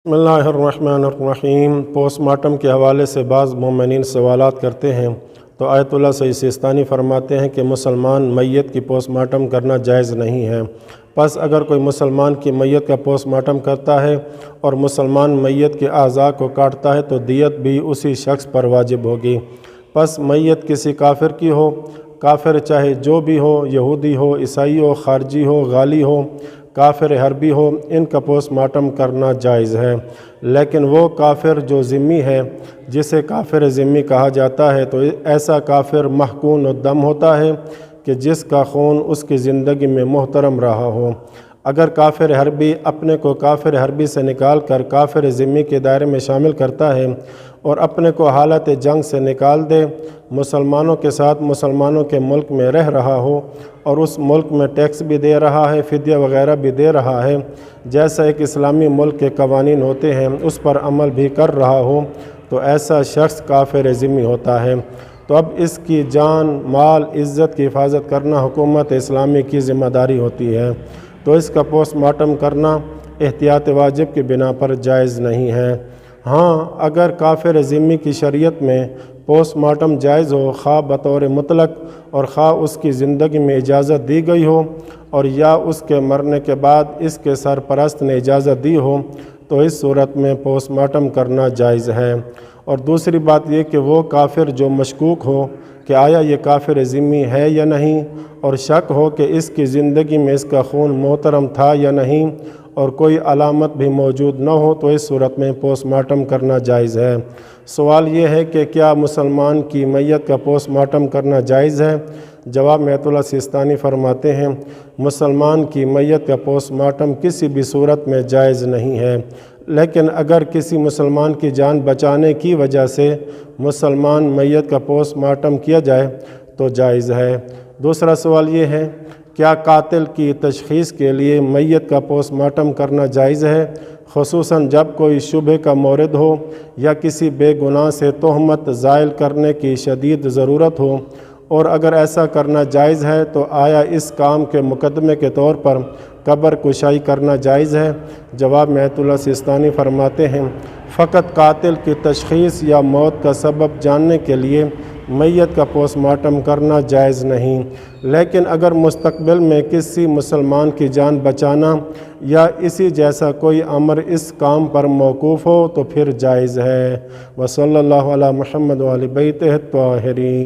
بسم اللہ الرحمن الرحیم۔ پوسٹ مارٹم کے حوالے سے بعض مومنین سوالات کرتے ہیں تو آیت اللہ سعید سیستانی فرماتے ہیں کہ مسلمان میت کی پوسٹ مارٹم کرنا جائز نہیں ہے۔ پس اگر کوئی مسلمان کی میت کا پوسٹ مارٹم کرتا ہے اور مسلمان میت کے اعضاء کو کاٹتا ہے تو دیت بھی اسی شخص پر واجب ہوگی۔ پس میت کسی کافر کی ہو، کافر چاہے جو بھی ہو، یہودی ہو، عیسائی ہو، خارجی ہو، غالی ہو، کافر حربی ہو، ان کا پوسٹ مارٹم کرنا جائز ہے۔ لیکن وہ کافر جو ذمی ہے، جسے کافر ذمی کہا جاتا ہے، تو ایسا کافر محقون الدم ہوتا ہے کہ جس کا خون اس کی زندگی میں محترم رہا ہو۔ اگر کافر حربی اپنے کو کافر حربی سے نکال کر کافر ذمی کے دائرے میں شامل کرتا ہے اور اپنے کو حالت جنگ سے نکال دے، مسلمانوں کے ساتھ مسلمانوں کے ملک میں رہ رہا ہو اور اس ملک میں ٹیکس بھی دے رہا ہے، فدیہ وغیرہ بھی دے رہا ہے، جیسا ایک اسلامی ملک کے قوانین ہوتے ہیں اس پر عمل بھی کر رہا ہو، تو ایسا شخص کافر ذمی ہوتا ہے۔ تو اب اس کی جان، مال، عزت کی حفاظت کرنا حکومت اسلامی کی ذمہ داری ہوتی ہے، تو اس کا پوسٹ مارٹم کرنا احتیاط واجب کی بنا پر جائز نہیں ہے۔ ہاں، اگر کافر ذمی کی شریعت میں پوسٹ مارٹم جائز ہو، خواہ بطور مطلق اور خواہ اس کی زندگی میں اجازت دی گئی ہو اور یا اس کے مرنے کے بعد اس کے سرپرست نے اجازت دی ہو، تو اس صورت میں پوسٹ مارٹم کرنا جائز ہے۔ اور دوسری بات یہ کہ وہ کافر جو مشکوک ہو کہ آیا یہ کافر ذمی ہے یا نہیں، اور شک ہو کہ اس کی زندگی میں اس کا خون محترم تھا یا نہیں، اور کوئی علامت بھی موجود نہ ہو، تو اس صورت میں پوسٹ مارٹم کرنا جائز ہے۔ سوال یہ ہے کہ کیا مسلمان کی میت کا پوسٹ مارٹم کرنا جائز ہے؟ جواب میں آیت اللہ سیستانی فرماتے ہیں، مسلمان کی میت کا پوسٹ مارٹم کسی بھی صورت میں جائز نہیں ہے، لیکن اگر کسی مسلمان کی جان بچانے کی وجہ سے مسلمان میت کا پوسٹ مارٹم کیا جائے تو جائز ہے۔ دوسرا سوال یہ ہے، کیا قاتل کی تشخیص کے لیے میت کا پوسٹ مارٹم کرنا جائز ہے، خصوصاً جب کوئی شبہ کا مورد ہو یا کسی بے گناہ سے تہمت زائل کرنے کی شدید ضرورت ہو؟ اور اگر ایسا کرنا جائز ہے تو آیا اس کام کے مقدمے کے طور پر قبر کشائی کرنا جائز ہے؟ جواب میں آیت اللہ سیستانی فرماتے ہیں، فقط قاتل کی تشخیص یا موت کا سبب جاننے کے لیے میت کا پوسٹ مارٹم کرنا جائز نہیں، لیکن اگر مستقبل میں کسی مسلمان کی جان بچانا یا اسی جیسا کوئی امر اس کام پر موقوف ہو تو پھر جائز ہے۔ وصلی اللہ علی محمد وآل بیتہ الطاہرین۔